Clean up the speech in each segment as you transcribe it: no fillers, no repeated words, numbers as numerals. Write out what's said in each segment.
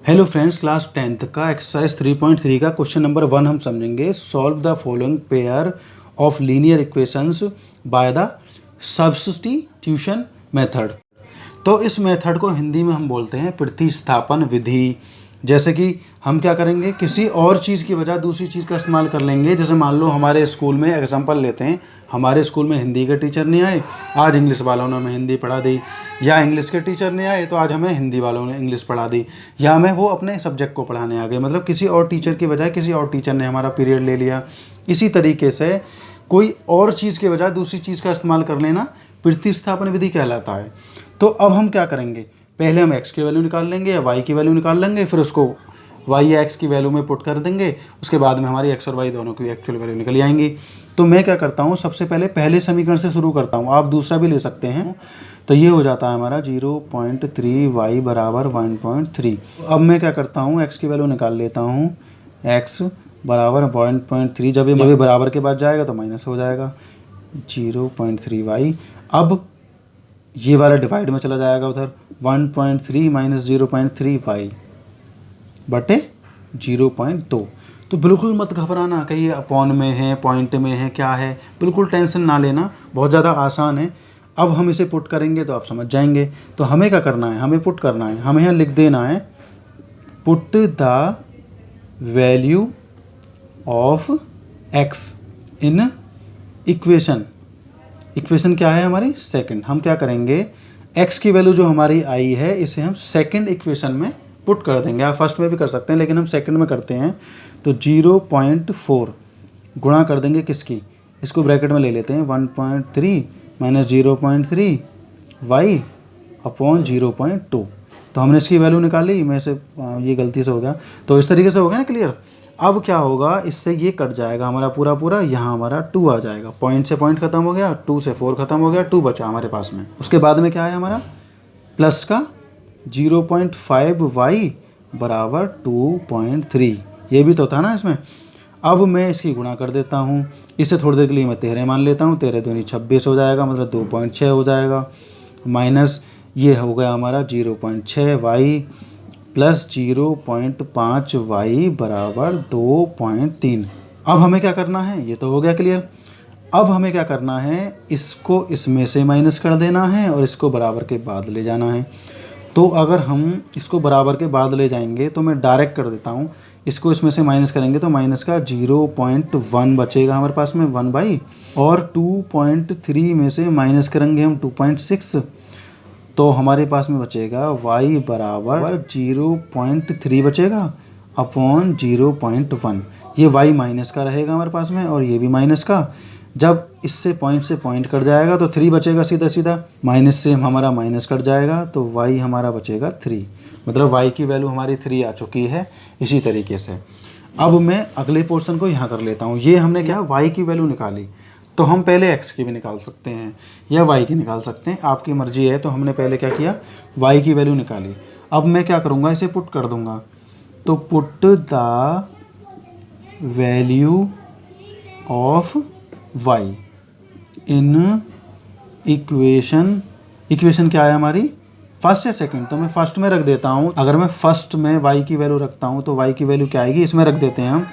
Hello friends, class 10th का exercise 3.3 का question number 1 हम समझेंगे। Solve the following pair of linear equations by the substitution method. तो इस मेथड को हिंदी में हम बोलते हैं प्रतिस्थापन विधि। जैसे कि हम क्या करेंगे, किसी और चीज़ की बजाय दूसरी चीज़ का इस्तेमाल कर लेंगे। जैसे मान लो हमारे स्कूल में एग्जांपल लेते हैं, हमारे स्कूल में हिंदी के टीचर नहीं आए, आज इंग्लिश वालों ने हमें हिंदी पढ़ा दी। या इंग्लिश के टीचर नहीं आए तो आज हमें हिंदी वालों ने इंग्लिश पढ़ा दी। या हमें वो अपने सब्जेक्ट को पढ़ाने आ गए, मतलब किसी और टीचर की बजाय किसी और टीचर ने हमारा पीरियड ले लिया। इसी तरीके से कोई और चीज़ के बजाय दूसरी चीज़ का इस्तेमाल कर लेना प्रतिस्थापन विधि कहलाता है। तो अब हम क्या करेंगे, पहले हम x की वैल्यू निकाल लेंगे या y की वैल्यू निकाल लेंगे, फिर उसको y या x की वैल्यू में पुट कर देंगे। उसके बाद में हमारी x और y दोनों की एक्चुअल वैल्यू निकल आएंगी। तो मैं क्या करता हूँ, सबसे पहले समीकरण से शुरू करता हूँ, आप दूसरा भी ले सकते हैं। तो ये हो जाता है हमारा 0.3y बराबर 1.3। अब मैं क्या करता हूँ, x की वैल्यू निकाल लेता हूँ, x बराबर 1.3। जब ये बराबर के बाद जाएगा तो माइनस हो जाएगा 0.3y। अब ये वाला डिवाइड में चला जाएगा उधर, 1.3 माइनस 0.3y बटे 0.2। तो बिल्कुल मत घबराना कहीं अपॉन में है, पॉइंट में है, क्या है, बिल्कुल टेंशन ना लेना, बहुत ज़्यादा आसान है। अब हम इसे पुट करेंगे तो आप समझ जाएंगे। तो हमें क्या करना है, हमें पुट करना है, हमें यहाँ लिख देना है put the value of x in equation. Equation क्या है हमारी, सेकंड। हम क्या करेंगे, x की वैल्यू जो हमारी आई है इसे हम सेकंड इक्वेशन में पुट कर देंगे। आप फर्स्ट में भी कर सकते हैं लेकिन हम सेकंड में करते हैं। तो 0.4 गुणा कर देंगे किसकी, इसको ब्रैकेट में ले लेते हैं, 1.3 माइनस 0.3 y अपॉन 0.2। तो हमने इसकी वैल्यू निकाली, मैं से ये गलती से हो गया। तो इस तरीके से हो गया ना क्लियर। अब क्या होगा, इससे ये कट जाएगा हमारा पूरा, यहाँ हमारा 2 आ जाएगा। पॉइंट से पॉइंट खत्म हो गया, 2 से 4 खत्म हो गया, 2 बचा हमारे पास में। उसके बाद में क्या है हमारा प्लस का 0.5y बराबर 2.3, ये भी तो था ना इसमें। अब मैं इसकी गुणा कर देता हूँ, इसे थोड़ी देर के लिए मैं 13 मान लेता हूँ, 13 दूनी 26 हो जाएगा, मतलब 2.6 हो जाएगा। माइनस ये हो गया हमारा 0.6y प्लस 0.5y बराबर 2.3। अब हमें क्या करना है, ये तो हो गया क्लियर। अब हमें क्या करना है, इसको इसमें से माइनस कर देना है और इसको बराबर के बाद ले जाना है। तो अगर हम इसको बराबर के बाद ले जाएंगे तो मैं डायरेक्ट कर देता हूँ, इसको इसमें से माइनस करेंगे तो माइनस का 0.1 बचेगा हमारे पास में 1/, और 2.3 में से माइनस करेंगे हम 2.6, तो हमारे पास में बचेगा y बराबर 0.3 बचेगा अपॉन 0.1। ये y माइनस का रहेगा हमारे पास में और ये भी माइनस का। जब इससे पॉइंट कट जाएगा तो 3 बचेगा, सीधा माइनस से हमारा माइनस कट जाएगा तो y हमारा बचेगा 3, मतलब y की वैल्यू हमारी 3 आ चुकी है। इसी तरीके से अब मैं अगले पोर्शन को यहाँ कर लेता हूँ। ये हमने क्या y की वैल्यू निकाली, तो हम पहले x की भी निकाल सकते हैं या y की निकाल सकते हैं, आपकी मर्जी है। तो हमने पहले क्या किया, y की वैल्यू निकाली। अब मैं क्या करूँगा, इसे पुट कर दूँगा। तो put the value of y in equation क्या है हमारी, फर्स्ट या सेकंड। तो मैं फर्स्ट में रख देता हूँ। अगर मैं फर्स्ट में y की वैल्यू रखता हूँ तो y की वैल्यू क्या आएगी, इसमें रख देते हैं हम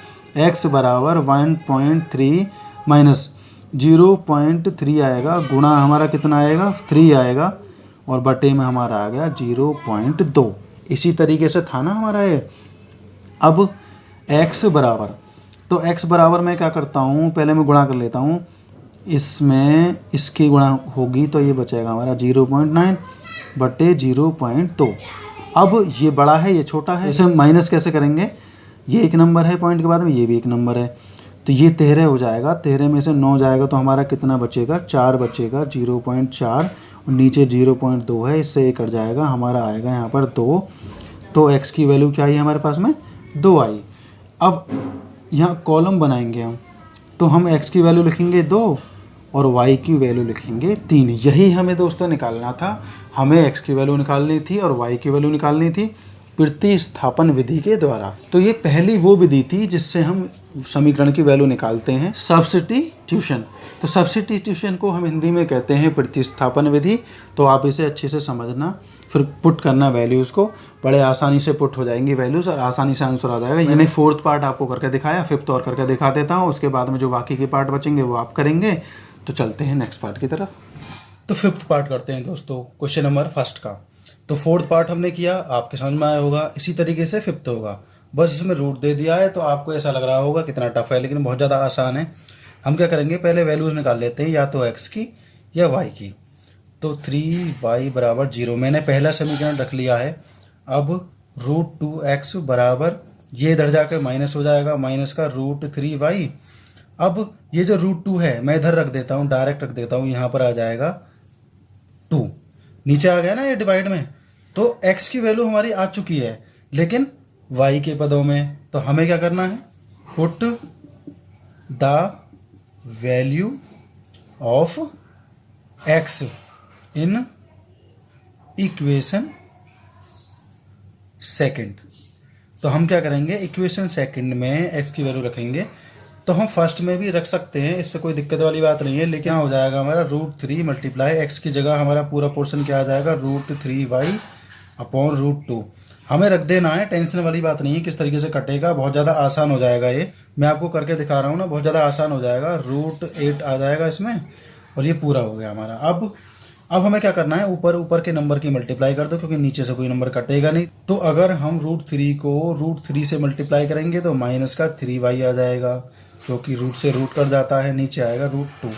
x बराबर 1.3 माइनस 0.3 आएगा, गुणा हमारा कितना आएगा 3 आएगा, और बटे में हमारा आ गया 0.2। इसी तरीके से था ना हमारा ये। अब x बराबर, तो x बराबर मैं क्या करता हूँ, पहले मैं गुणा कर लेता हूँ, इसमें इसकी गुणा होगी तो ये बचेगा हमारा 0.9 बटे 0.2। अब ये बड़ा है ये छोटा है, इसे माइनस कैसे करेंगे, ये एक नंबर है पॉइंट के बाद में, ये भी एक नंबर है, तो ये 13 हो जाएगा। 13 में से 9 जाएगा तो हमारा कितना बचेगा, 4 बचेगा, 0.4, और नीचे 0.2 है, इससे ये कट जाएगा, हमारा आएगा यहाँ पर 2। तो x की वैल्यू क्या आई हमारे पास में, 2 आई। अब यहाँ कॉलम बनाएंगे हम, तो हम x की वैल्यू लिखेंगे 2 और y की वैल्यू लिखेंगे 3। यही हमें दोस्तों निकालना था, हमें x की वैल्यू निकालनी थी और y की वैल्यू निकालनी थी। प्रतिस्थापन विधि के द्वारा। तो ये पहली वो विधि थी जिससे हम समीकरण की वैल्यू निकालते हैं, सब्स्टिट्यूशन। तो सब्स्टिट्यूशन को हम हिंदी में कहते हैं प्रतिस्थापन विधि। तो आप इसे अच्छे से समझना, फिर पुट करना वैल्यूज़ को, बड़े आसानी से पुट हो जाएंगी वैल्यूज़ और आसानी से आंसर आ जाएगा। मैंने 4th पार्ट आपको करके दिखाया, 5th और करके दिखा देता हूँ, उसके बाद में जो बाकी के पार्ट बचेंगे वो आप करेंगे। तो चलते हैं नेक्स्ट पार्ट की तरफ। तो 5th पार्ट करते हैं दोस्तों, क्वेश्चन नंबर 1 का। तो 4th पार्ट हमने किया, आपके समझ में आया होगा। इसी तरीके से 5th होगा, बस इसमें रूट दे दिया है। तो आपको ऐसा लग रहा होगा कितना टफ है, लेकिन बहुत ज़्यादा आसान है। हम क्या करेंगे, पहले वैल्यूज़ निकाल लेते हैं, या तो x की या y की। तो 3y बराबर 0 मैंने पहला समीकरण रख लिया है। अब √2x बराबर, ये इधर जाकर माइनस हो जाएगा, माइनस का √3y। अब ये जो √2 है मैं इधर रख देता हूँ, डायरेक्ट रख देता हूँ, यहाँ पर आ जाएगा 2, नीचे आ गया ना ये डिवाइड में। तो x की वैल्यू हमारी आ चुकी है, लेकिन y के पदों में। तो हमें क्या करना है, put the value of x in equation second. तो हम क्या करेंगे, इक्वेशन सेकंड में x की वैल्यू रखेंगे। तो हम फर्स्ट में भी रख सकते हैं, इससे कोई दिक्कत वाली बात नहीं है। लेकिन हो जाएगा हमारा √3 मल्टीप्लाई x की जगह हमारा पूरा पोर्शन क्या आ जाएगा, √3y अपॉन √2। हमें रख देना है, टेंशन वाली बात नहीं है किस तरीके से कटेगा, बहुत ज़्यादा आसान हो जाएगा। ये मैं आपको करके दिखा रहा हूँ ना, बहुत ज़्यादा आसान हो जाएगा। √8 आ जाएगा इसमें, और ये पूरा हो गया हमारा। अब हमें क्या करना है, ऊपर के नंबर की मल्टीप्लाई कर दो, क्योंकि नीचे से कोई नंबर कटेगा नहीं। तो अगर हम √3 को √3 से मल्टीप्लाई करेंगे तो माइनस का 3y आ जाएगा, क्योंकि रूट से रूट कट जाता है, नीचे आएगा √2,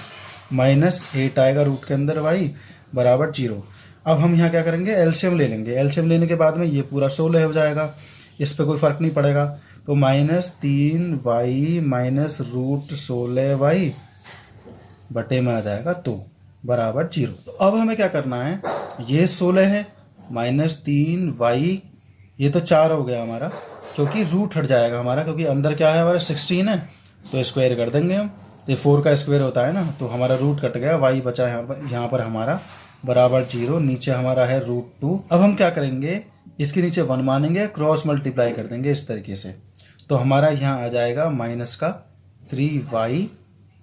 माइनस 8 आएगा रूट के अंदर y बराबर 0। अब हम यहाँ क्या करेंगे, एलसीएम ले लेंगे। एलसीएम लेने के बाद में ये पूरा 16 हो जाएगा, इस पर कोई फ़र्क नहीं पड़ेगा। तो -3y माइनस √16y बटे में आ जाएगा 2 बराबर 0। तो अब हमें क्या करना है, ये 16 है, -3y, ये तो 4 हो गया हमारा, क्योंकि रूट हट जाएगा हमारा, क्योंकि अंदर क्या है हमारा 16 है, तो स्क्वायर कर देंगे हम। तो 4 का स्क्वायर होता है ना, तो हमारा रूट कट गया, y बचा यहाँ पर हमारा बराबर 0, नीचे हमारा है √2। अब हम क्या करेंगे, इसके नीचे 1 मानेंगे, क्रॉस मल्टीप्लाई कर देंगे इस तरीके से। तो हमारा यहाँ आ जाएगा माइनस का 3y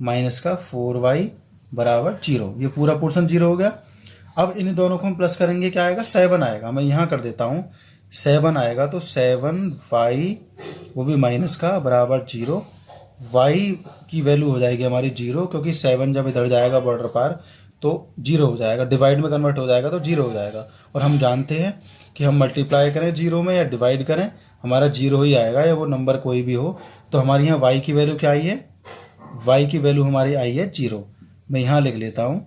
माइनस का 4y बराबर 0, ये पूरा पोर्शन 0 हो गया। अब इन दोनों को हम प्लस करेंगे, क्या आएगा, 7 आएगा। मैं यहाँ कर देता हूँ, 7 आएगा। तो 7y वो भी माइनस का बराबर 0, y की वैल्यू हो जाएगी हमारी 0, क्योंकि 7 जब इधर जाएगा बॉर्डर पार तो 0 हो जाएगा, डिवाइड में कन्वर्ट हो जाएगा तो 0 हो जाएगा। और हम जानते हैं कि हम मल्टीप्लाई करें 0 में या डिवाइड करें, हमारा 0 ही आएगा, या वो नंबर कोई भी हो। तो हमारी यहाँ y की वैल्यू क्या आई है, y की वैल्यू हमारी आई है 0। मैं यहाँ लिख लेता हूँ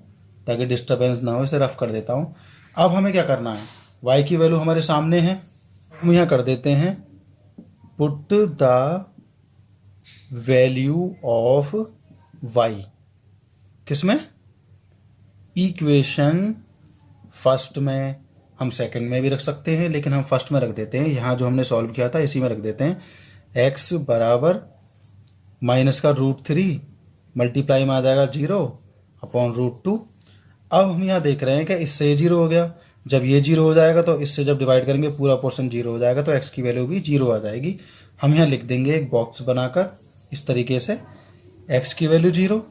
ताकि डिस्टर्बेंस ना हो, इसे रफ कर देता हूँ। अब हमें क्या करना है, y की वैल्यू हमारे सामने है, हम यहाँ कर देते हैं put the value of y, किसमें, इक्वेशन फर्स्ट में। हम सेकंड में भी रख सकते हैं, लेकिन हम फर्स्ट में रख देते हैं। यहाँ जो हमने सॉल्व किया था इसी में रख देते हैं। x बराबर माइनस का √3 मल्टीप्लाई में आ जाएगा 0 अपॉन √2। अब हम यहाँ देख रहे हैं कि इससे ये 0 हो गया, जब ये 0 हो जाएगा तो इससे जब डिवाइड करेंगे पूरा पोर्शन 0 हो जाएगा, तो x की वैल्यू भी 0 आ जाएगी। हम यहाँ लिख देंगे एक बॉक्स बनाकर इस तरीके से, x की वैल्यू 0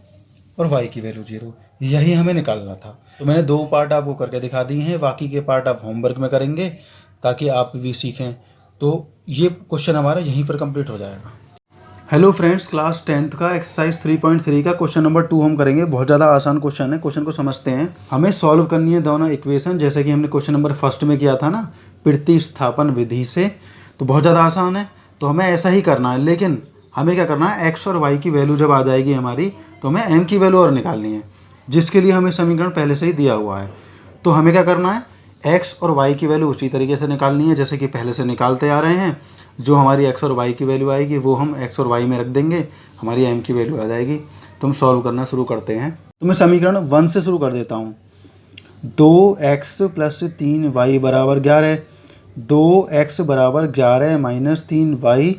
और y की वैल्यू 0, यही हमें निकालना था। तो मैंने 2 पार्ट आपको करके दिखा दिए हैं, बाकी के पार्ट आप होमवर्क में करेंगे ताकि आप भी सीखें। तो ये क्वेश्चन हमारा यहीं पर कंप्लीट हो जाएगा। हेलो फ्रेंड्स, क्लास 10th का एक्सरसाइज 3.3 का क्वेश्चन नंबर 2 हम करेंगे। बहुत ज़्यादा आसान क्वेश्चन है, क्वेश्चन को समझते हैं। हमें सॉल्व करनी है दोनों इक्वेशन, जैसे कि हमने क्वेश्चन नंबर 1 में किया था ना, प्रतिस्थापन विधि से। तो बहुत ज़्यादा आसान है, तो हमें ऐसा ही करना है। लेकिन हमें क्या करना है, x और y की वैल्यू जब आ जाएगी हमारी, तो हमें m की वैल्यू और निकालनी है, जिसके लिए हमें समीकरण पहले से ही दिया हुआ है। तो हमें क्या करना है, x और y की वैल्यू उसी तरीके से निकालनी है जैसे कि पहले से निकालते आ रहे हैं। जो हमारी x और y की वैल्यू आएगी वो हम x और y में रख देंगे, हमारी m की वैल्यू आ जाएगी। तो हम सॉल्व करना शुरू करते हैं। तो मैं समीकरण 1 से शुरू कर देता हूँ। 2x + 3y बराबर 11, 2x बराबर 11 माइनस 3y,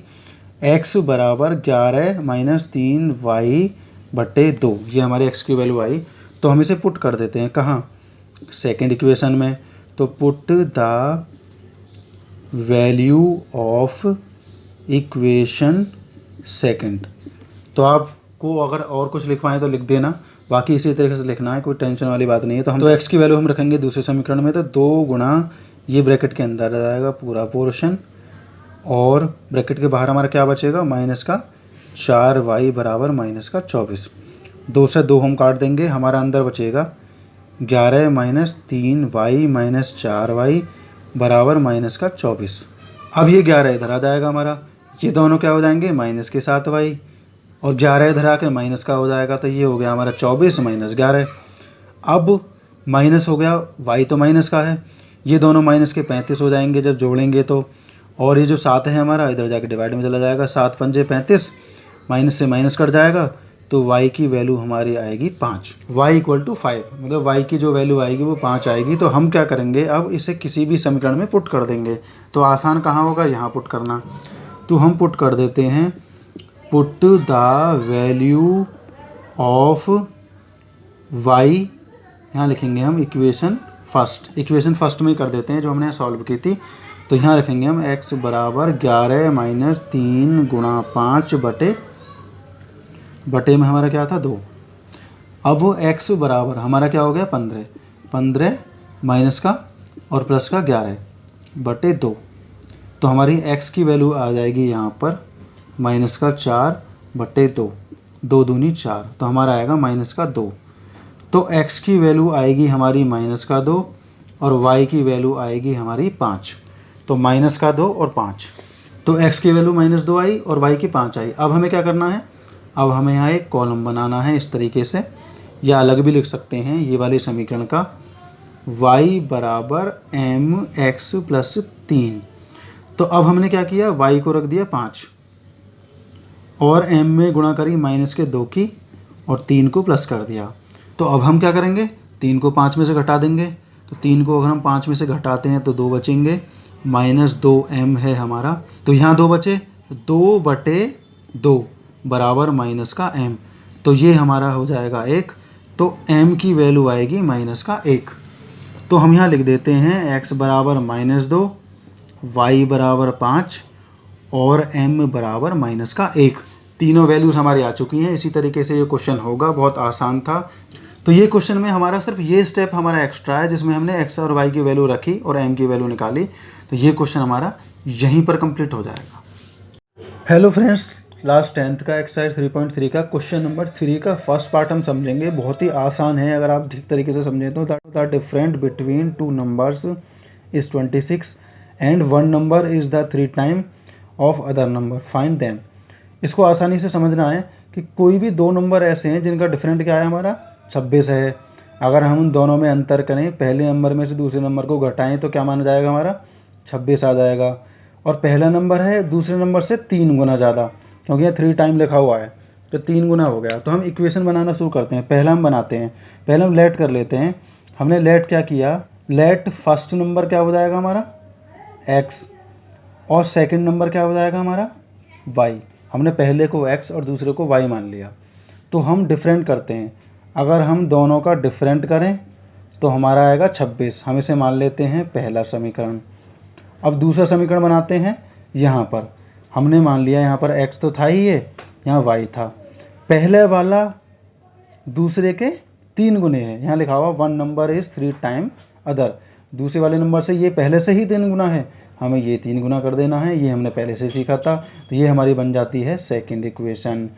x बराबर 11 माइनस 3y बटे 2, ये हमारे x की वैल्यू आई। तो हम इसे पुट कर देते हैं, कहाँ, सेकेंड इक्वेशन में। तो put the value of equation second. तो आपको अगर और कुछ लिखवाएं तो लिख देना, बाकी इसी तरीके से लिखना है, कोई टेंशन वाली बात नहीं है। तो x की वैल्यू हम रखेंगे दूसरे समीकरण में, तो 2 गुणा ये ब्रैकेट के अंदर आ जाएगा पूरा पोर्शन, और ब्रैकेट के बाहर हमारा क्या बचेगा, माइनस का 4y बराबर माइनस का 24। 2 से 2 हम काट देंगे, हमारा अंदर बचेगा 11 माइनस 3y माइनस 4y बराबर माइनस का 24। अब ये 11 इधर आ जाएगा हमारा, ये दोनों क्या हो जाएंगे, माइनस के साथ y, और 11 इधर आकर माइनस का हो जाएगा, तो ये हो गया हमारा 24 माइनस 11। अब माइनस हो गया, y तो माइनस का है, ये दोनों माइनस के 35 हो जाएंगे जब जोड़ेंगे तो, और ये जो 7 है हमारा इधर जाके डिवाइड में चला जाएगा, 7 पंजे 35, माइनस से माइनस कट जाएगा, तो y की वैल्यू हमारी आएगी 5, y इक्वल टू 5, मतलब y की जो वैल्यू आएगी वो 5 आएगी। तो हम क्या करेंगे, अब इसे किसी भी समीकरण में पुट कर देंगे। तो आसान कहाँ होगा, यहाँ पुट करना। तो हम पुट कर देते हैं, put the value of y, यहाँ लिखेंगे हम इक्वेशन फर्स्ट में ही कर देते हैं जो हमने सॉल्व की थी। तो यहाँ रखेंगे हम x बराबर 11 माइनस 3 गुणा 5 बटे में हमारा क्या था 2। अब वो x बराबर हमारा क्या हो गया 15 माइनस का और प्लस का 11 बटे 2। तो हमारी x की वैल्यू आ जाएगी यहाँ पर माइनस का 4 बटे 2, 2 दूनी 4, तो हमारा आएगा माइनस का 2। तो x की वैल्यू आएगी हमारी माइनस का 2 और y की वैल्यू आएगी हमारी 5। तो माइनस का 2 और 5, तो x की वैल्यू माइनस 2 आई और y की 5 आई। अब हमें क्या करना है, अब हमें यहाँ एक कॉलम बनाना है इस तरीके से, या अलग भी लिख सकते हैं ये वाले समीकरण का, y बराबर mx प्लस 3। तो अब हमने क्या किया, y को रख दिया 5 और m में गुणा करी माइनस के 2 की और 3 को प्लस कर दिया। तो अब हम क्या करेंगे, 3 को 5 में से घटा देंगे। तो 3 को अगर हम 5 में से घटाते हैं तो 2 बचेंगे, माइनस 2m है हमारा, तो यहाँ 2 बचे, 2 बटे 2 बराबर माइनस का m, तो ये हमारा हो जाएगा 1। तो m की वैल्यू आएगी माइनस का 1। तो हम यहाँ लिख देते हैं x बराबर माइनस 2, y बराबर 5 और m बराबर माइनस का 1। तीनों वैल्यूज़ हमारी आ चुकी हैं। इसी तरीके से ये क्वेश्चन होगा, बहुत आसान था। तो ये क्वेश्चन में हमारा सिर्फ ये स्टेप हमारा एक्स्ट्रा है जिसमें हमने x और y की वैल्यू रखी और m की वैल्यू निकाली। तो ये क्वेश्चन हमारा यहीं पर कंप्लीट हो जाएगा। हेलो फ्रेंड्स, क्लास 10th का एक्सरसाइज 3.3 का क्वेश्चन नंबर 3 का फर्स्ट पार्ट हम समझेंगे। बहुत ही आसान है अगर आप ठीक तरीके से समझें तो। The different between two numbers is 26 and one number is the 3 time of other number, find them. इसको आसानी से समझना है कि कोई भी दो नंबर ऐसे हैं जिनका डिफरेंट क्या है हमारा 26 है। अगर हम उन दोनों में अंतर करें, पहले नंबर में से दूसरे नंबर को घटाएं तो क्या माना जाएगा, हमारा 26 आ जाएगा। और पहला नंबर है दूसरे नंबर से 3 गुना ज़्यादा, क्योंकि यहाँ 3 टाइम लिखा हुआ है तो 3 गुना हो गया। तो हम इक्वेशन बनाना शुरू करते हैं। पहला हम बनाते हैं, पहले हम लेट कर लेते हैं। हमने लेट क्या किया, लेट फर्स्ट नंबर क्या हो जाएगा हमारा x और सेकंड नंबर क्या हो जाएगा हमारा y। हमने पहले को x और दूसरे को y मान लिया। तो हम डिफरेंट करते हैं। अगर हम दोनों का डिफरेंट करें तो हमारा आएगा 26। हम इसे मान लेते हैं पहला समीकरण। अब दूसरा समीकरण बनाते हैं। यहाँ पर हमने मान लिया, यहाँ पर x तो था ही, ये यहाँ y था। पहले वाला दूसरे के 3 गुने है, यहाँ लिखा हुआ one number is 3 time other. दूसरे वाले नंबर से ये पहले से ही 3 गुना है, हमें ये 3 गुना कर देना है। ये हमने पहले से सीखा था। तो ये हमारी बन जाती है सेकंड इक्वेशन।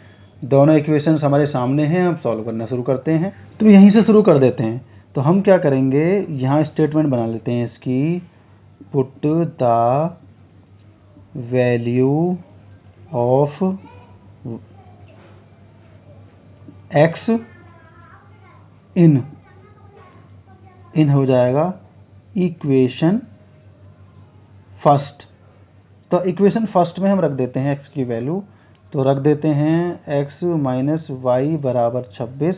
दोनों इक्वेशंस हमारे सामने हैं, हम सॉल्व करना शुरू करते हैं। तो यहीं से शुरू कर देते हैं। तो हम क्या करेंगे, यहाँ स्टेटमेंट बना लेते हैं इसकी, put the value of x इन हो जाएगा इक्वेशन फर्स्ट। तो इक्वेशन फर्स्ट में हम रख देते हैं x की वैल्यू। तो रख देते हैं x माइनस वाई बराबर 26।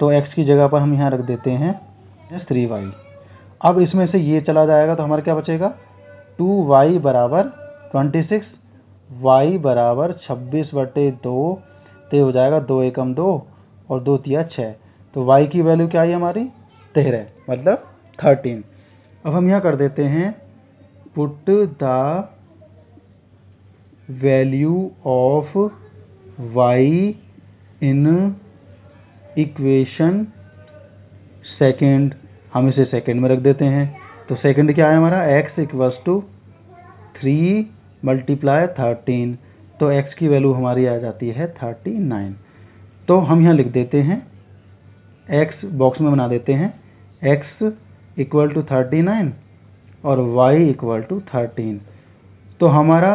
तो x की जगह पर हम यहाँ रख देते हैं 3y। अब इसमें से ये चला जाएगा तो हमारा क्या बचेगा, 2y बराबर 26, y बराबर 26 बटे 2, तो हो जाएगा 2 एकम 2 और 2 तिया 6। तो y की वैल्यू क्या आई हमारी 13, मतलब 13। अब हम यहाँ कर देते हैं put the value of y in equation second. हम इसे सेकेंड में रख देते हैं। तो सेकेंड क्या है हमारा, x इक्वल्स टू 3 मल्टीप्लाई 13। तो x की वैल्यू हमारी आ जाती है 39। तो हम यहाँ लिख देते हैं, x बॉक्स में बना देते हैं, x इक्वल टू 39 और y इक्वल टू 13। तो हमारा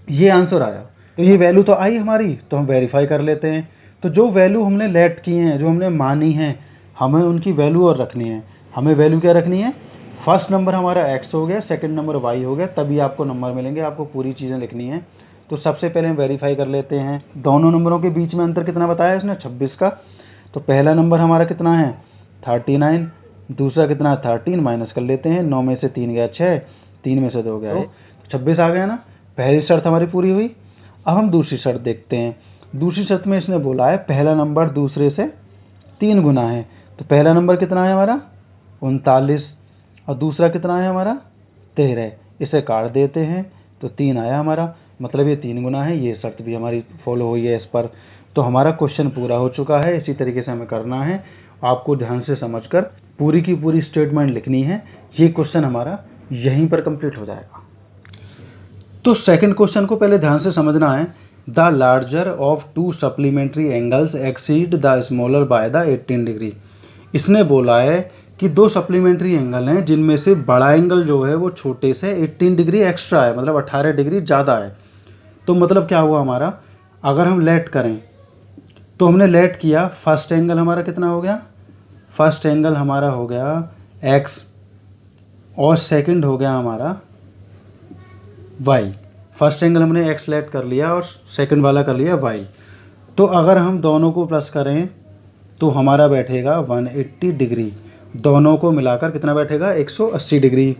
ये आंसर आया। तो ये वैल्यू तो आई हमारी, तो हम वेरीफाई कर लेते हैं। तो जो वैल्यू हमने लेट की हैं, जो हमने मानी है, हमें उनकी वैल्यू और रखनी है। हमें वैल्यू क्या रखनी है, फर्स्ट नंबर हमारा x हो गया, सेकंड नंबर y हो गया, तभी आपको नंबर मिलेंगे। आपको पूरी चीज़ें लिखनी है। तो सबसे पहले हम वेरीफाई कर लेते हैं। दोनों नंबरों के बीच में अंतर कितना बताया इसने, 26 का। तो पहला नंबर हमारा कितना है, 39। दूसरा कितना, 13, माइनस कर लेते हैं। 9 में से 3 गया 6, 3 में से 2 गया 26 आ गया ना। पहली शर्त हमारी पूरी हुई। अब हम दूसरी शर्त देखते हैं। दूसरी शर्त में इसने बोला है पहला नंबर दूसरे से 3 गुना है। तो पहला नंबर कितना है हमारा, 39, और दूसरा कितना है हमारा, 13। इसे काट देते हैं तो 3 आया हमारा, मतलब ये 3 गुना है। ये शर्त भी हमारी फॉलो हुई है इस पर। तो हमारा क्वेश्चन पूरा हो चुका है। इसी तरीके से हमें करना है। आपको ध्यान से समझकर पूरी की पूरी स्टेटमेंट लिखनी है। ये क्वेश्चन हमारा यहीं पर कंप्लीट हो जाएगा। तो सेकंड क्वेश्चन को पहले ध्यान से समझना है। The larger of 2 supplementary angles exceed the smaller by the 18 degree. इसने बोला है कि 2 सप्लीमेंट्री एंगल हैं जिनमें से बड़ा एंगल जो है वो छोटे से 18 डिग्री एक्स्ट्रा है, मतलब 18 डिग्री ज़्यादा है। तो मतलब क्या हुआ हमारा, अगर हम लेट करें तो हमने लेट किया, फर्स्ट एंगल हमारा कितना हो गया, फर्स्ट एंगल हमारा हो गया x और सेकंड हो गया हमारा y। फर्स्ट एंगल हमने x लेट कर लिया और सेकंड वाला कर लिया y। तो अगर हम दोनों को प्लस करें तो हमारा बैठेगा 180 डिग्री। दोनों को मिलाकर कितना बैठेगा, 180 डिग्री।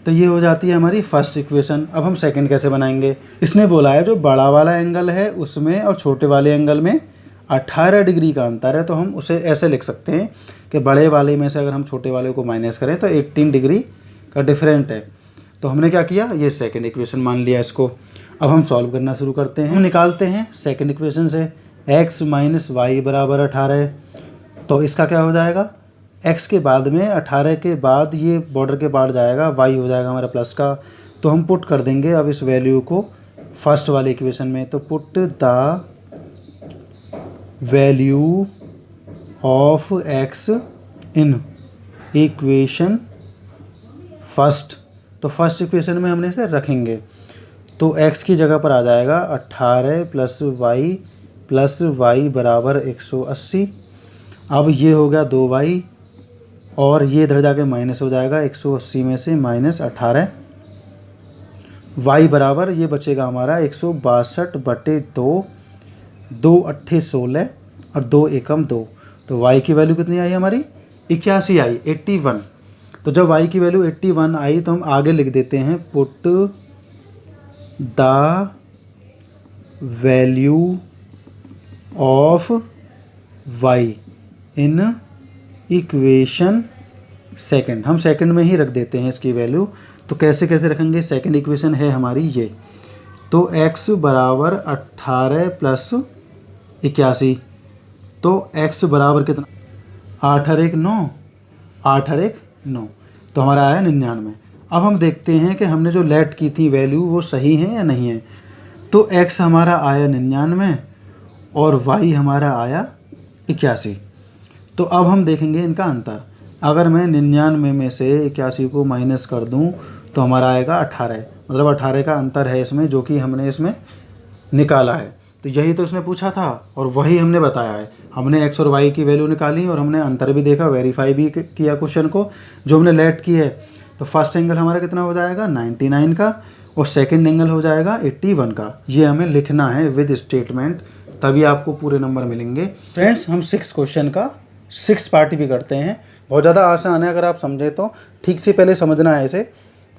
तो ये हो जाती है हमारी फर्स्ट इक्वेशन। अब हम सेकंड कैसे बनाएंगे। इसने बोला है जो बड़ा वाला एंगल है उसमें और छोटे वाले एंगल में 18 डिग्री का अंतर है। तो हम उसे ऐसे लिख सकते हैं कि बड़े वाले में से अगर हम छोटे वाले को माइनस करें तो 18 डिग्री का डिफरेंट है। तो हमने क्या किया, ये सेकंड इक्वेशन मान लिया इसको। अब हम सॉल्व करना शुरू करते हैं। हम निकालते हैं सेकंड इक्वेशन से x माइनस वाई बराबर 18। तो इसका क्या हो जाएगा, x के बाद में 18 के बाद ये बॉर्डर के बाद जाएगा, y हो जाएगा हमारा प्लस का। तो हम पुट कर देंगे अब इस वैल्यू को फर्स्ट वाले इक्वेशन में। तो put the value of x in equation first. तो फर्स्ट इक्वेशन में हमने इसे रखेंगे। तो x की जगह पर आ जाएगा 18 प्लस y बराबर 180। अब ये हो गया 2y और ये इधर जाके माइनस हो जाएगा, 180 में से माइनस 18। y बराबर ये बचेगा हमारा 162/2, 2 अट्ठे 16 और 2 एकम 2। तो y की वैल्यू कितनी आई हमारी, 81 आई, 81। तो जब y की वैल्यू 81 आई तो हम आगे लिख देते हैं put the value of y in equation second. हम सेकंड में ही रख देते हैं इसकी वैल्यू। तो कैसे कैसे रखेंगे, सेकंड इक्वेशन है हमारी ये। तो x बराबर 18 प्लस 81। तो x बराबर कितना, 8 और 1 9, 8 और 1 9। तो हमारा आया 99। अब हम देखते हैं कि हमने जो लेट की थी वैल्यू वो सही है या नहीं है। तो x हमारा आया 99 और y हमारा आया 81। तो अब हम देखेंगे इनका अंतर। अगर मैं 99 में से 81 को माइनस कर दूं तो हमारा आएगा 18, मतलब 18 का अंतर है इसमें, जो कि हमने इसमें निकाला है। तो यही तो इसने पूछा था और वही हमने बताया है। हमने x और y की वैल्यू निकाली और हमने अंतर भी देखा, वेरीफाई भी किया क्वेश्चन को जो हमने लेट की है। तो फर्स्ट एंगल हमारा कितना हो जाएगा 99 का और सेकंड एंगल हो जाएगा 81 का। ये हमें लिखना है विद स्टेटमेंट, तभी आपको पूरे नंबर मिलेंगे। फ्रेंड्स हम 6 क्वेश्चन का 6 पार्ट भी करते हैं। बहुत ज़्यादा आसान है अगर आप समझे तो। ठीक से पहले समझना है इसे।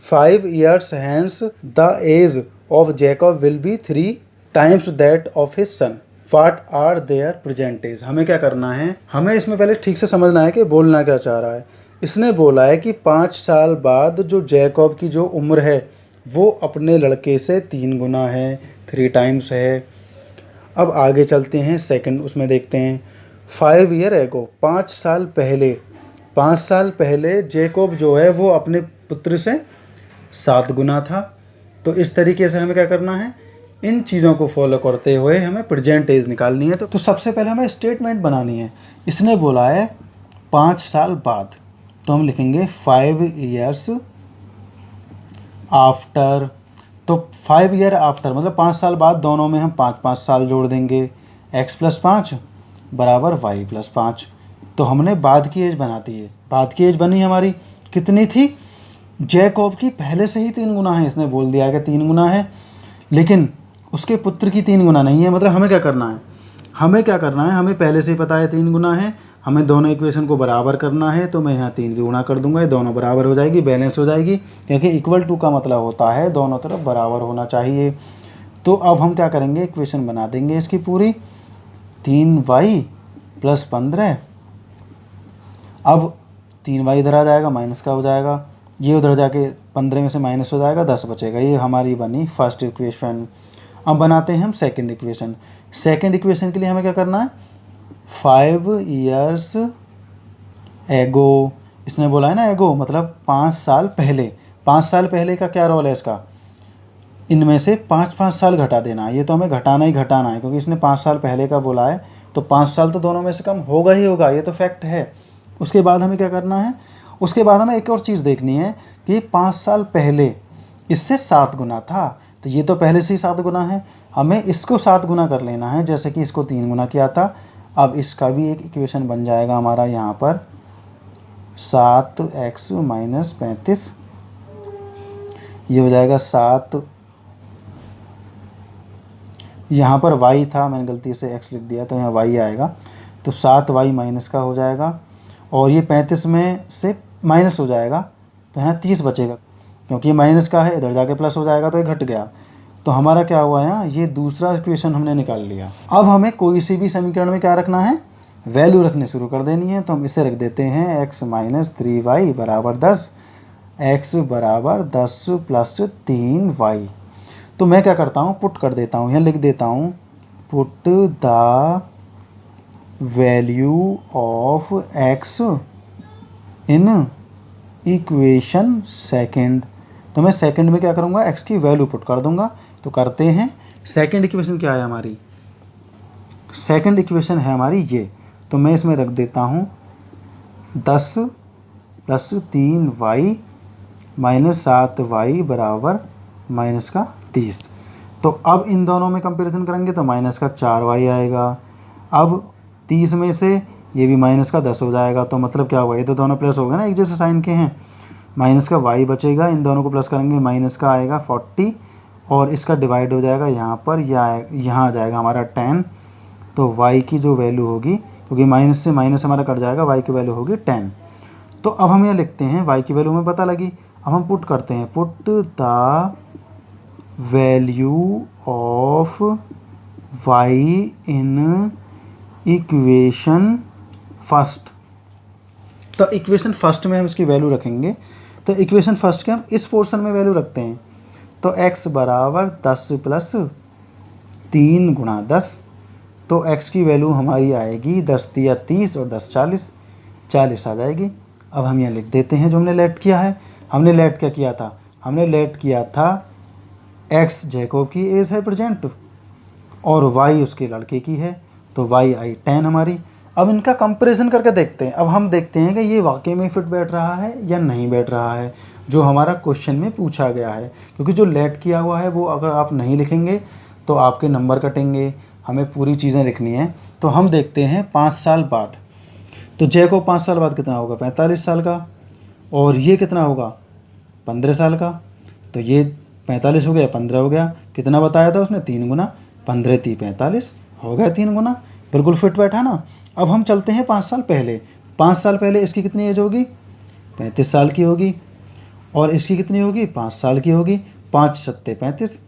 5 years hence the age of Jacob will be 3 times that of his son. What are their present age? हमें क्या करना है, हमें इसमें पहले ठीक से समझना है कि बोलना क्या चाह रहा है। इसने बोला है कि 5 साल बाद जो जैकब की जो उम्र है वो अपने लड़के से 3 गुना है, 3 टाइम्स है। अब आगे चलते हैं, सेकंड उसमें देखते हैं। 5 ईयर एगो, 5 साल पहले जेकोब जो है वो अपने पुत्र से 7 गुना था। तो इस तरीके से हमें क्या करना है, इन चीज़ों को फॉलो करते हुए हमें प्रेजेंट एज निकालनी है। तो सबसे पहले हमें स्टेटमेंट बनानी है। इसने बोला है 5 साल बाद, तो हम लिखेंगे 5 ईयर्स आफ्टर। तो 5 ईयर आफ्टर मतलब 5 साल बाद, दोनों में हम 5-5 साल जोड़ देंगे। x + 5 बराबर y + 5। तो हमने बाद की एज बना दी है। बाद की एज बनी हमारी कितनी थी, जैकब की पहले से ही 3 गुना है। इसने बोल दिया कि 3 गुना है, लेकिन उसके पुत्र की 3 गुना नहीं है। मतलब हमें क्या करना है, हमें पहले से ही पता है 3 गुना है। हमें दोनों इक्वेशन को बराबर करना है। तो मैं यहाँ 3 की गुणा कर दूंगा, ये दोनों बराबर हो जाएगी, बैलेंस हो जाएगी, क्योंकि इक्वल टू का मतलब होता है दोनों तरफ बराबर होना चाहिए। तो अब हम क्या करेंगे, इक्वेशन बना देंगे इसकी पूरी। 3y + 15। अब 3y इधर आ जाएगा, माइनस का हो जाएगा, ये उधर जाके 15 में से माइनस हो जाएगा, 10 बचेगा। ये हमारी बनी फर्स्ट इक्वेशन। अब बनाते हैं हम सेकंड इक्वेशन। सेकंड इक्वेशन के लिए हमें क्या करना है, 5 ईयर्स एगो। इसने बोला है ना एगो मतलब 5 साल पहले। 5 साल पहले का क्या रोल है इसका, इनमें से 5-5 साल घटा देना है। ये तो हमें घटाना ही घटाना है, क्योंकि इसने 5 साल पहले का बोला है, तो 5 साल तो दोनों में से कम होगा ही होगा, ये तो फैक्ट है। उसके बाद हमें क्या करना है, उसके बाद हमें एक और चीज़ देखनी है कि 5 साल पहले इससे 7 गुना था, तो ये तो पहले से ही 7 गुना है। हमें इसको 7 गुना कर लेना है, जैसे कि इसको 3 गुना किया था। अब इसका भी एक इक्वेशन बन जाएगा हमारा यहाँ पर, 7x - 35। ये हो जाएगा 7, यहाँ पर y था, मैंने गलती से x लिख दिया, तो यहाँ y आएगा। तो 7y माइनस का हो जाएगा, और ये 35 में से माइनस हो जाएगा, तो यहाँ 30 बचेगा, क्योंकि ये माइनस का है, इधर जाके प्लस हो जाएगा, तो ये घट गया। तो हमारा क्या हुआ यहाँ, ये दूसरा इक्वेशन हमने निकाल लिया। अब हमें कोई सी भी समीकरण में क्या रखना है, वैल्यू रखने शुरू कर देनी है। तो हम इसे रख देते हैं x - 3y = 10, x = 10 + 3y। तो मैं क्या करता हूँ, पुट कर देता हूँ, यहाँ लिख देता हूँ, put the value of x in equation second. तो मैं सेकंड में क्या करूँगा, x की वैल्यू पुट कर दूँगा। तो करते हैं, सेकंड इक्वेशन क्या है हमारी, सेकंड इक्वेशन है हमारी ये। तो मैं इसमें रख देता हूँ 10 + 3y - 7y बराबर -30। तो अब इन दोनों में कंपैरिजन करेंगे तो -4y आएगा। अब 30 में से ये भी -10 हो जाएगा, तो मतलब क्या हुआ, ये तो दोनों प्लस हो गए ना, एक जैसे साइन के हैं। -y बचेगा, इन दोनों को प्लस करेंगे, माइनस का आएगा 40, और इसका डिवाइड हो जाएगा यहाँ पर, या यहाँ आ जाएगा हमारा 10। तो y की जो वैल्यू होगी, क्योंकि माइनस से माइनस हमारा कट जाएगा, y की वैल्यू होगी 10। तो अब हम ये लिखते हैं, y की वैल्यू हमें पता लगी। अब हम पुट करते हैं, put the value of y in equation first. तो इक्वेशन फर्स्ट में हम इसकी वैल्यू रखेंगे। तो इक्वेशन फर्स्ट के हम इस पोर्शन में वैल्यू रखते हैं। तो x = 10 + 3 × 10। तो x की वैल्यू हमारी आएगी 10 × 3 = 30, और 10 = 40 आ जाएगी। अब हम यहाँ लिख देते हैं जो हमने लेट किया है। हमने लेट क्या किया था, हमने लेट किया था x जैकब की एज है प्रेजेंट, और y उसके लड़के की है, तो y आई 10 हमारी। अब इनका कंपैरिजन करके देखते हैं। अब हम देखते हैं कि ये वाकई में फिट बैठ रहा है या नहीं बैठ रहा है, जो हमारा क्वेश्चन में पूछा गया है। क्योंकि जो लेट किया हुआ है वो अगर आप नहीं लिखेंगे तो आपके नंबर कटेंगे, हमें पूरी चीज़ें लिखनी है। तो हम देखते हैं 5 साल बाद। तो जैकब 5 साल बाद कितना होगा, 45 साल का, और ये कितना होगा, 15 साल का। तो ये 45 हो गया, 15 हो गया, कितना बताया था उसने, 3 गुना, 15 × 3 = 45, हो गया 3 गुना, बिल्कुल फिट बैठा ना। अब हम चलते हैं 5 साल पहले। 5 साल पहले इसकी कितनी एज होगी, 35 साल की होगी, और इसकी कितनी होगी, 5 साल की होगी। 5 × 7 = 35,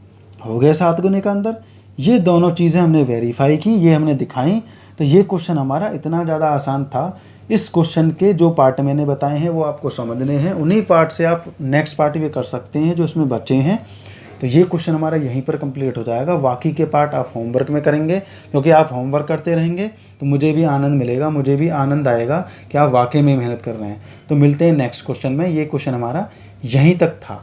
हो गया 7 गुने का अंदर। ये दोनों चीज़ें हमने वेरीफाई की, ये हमने दिखाई। तो ये क्वेश्चन हमारा इतना ज़्यादा आसान था। इस क्वेश्चन के जो पार्ट मैंने बताए हैं वो आपको समझने हैं, उन्हीं पार्ट से आप नेक्स्ट पार्ट भी कर सकते हैं जो इसमें बचे हैं। तो ये क्वेश्चन हमारा यहीं पर कंप्लीट हो जाएगा। बाकी के पार्ट आप होमवर्क में करेंगे, क्योंकि आप होमवर्क करते रहेंगे तो मुझे भी आनंद मिलेगा, मुझे भी आनंद आएगा कि आप वाकई में मेहनत कर रहे हैं। तो मिलते हैं नेक्स्ट क्वेश्चन में। ये क्वेश्चन हमारा यहीं तक था।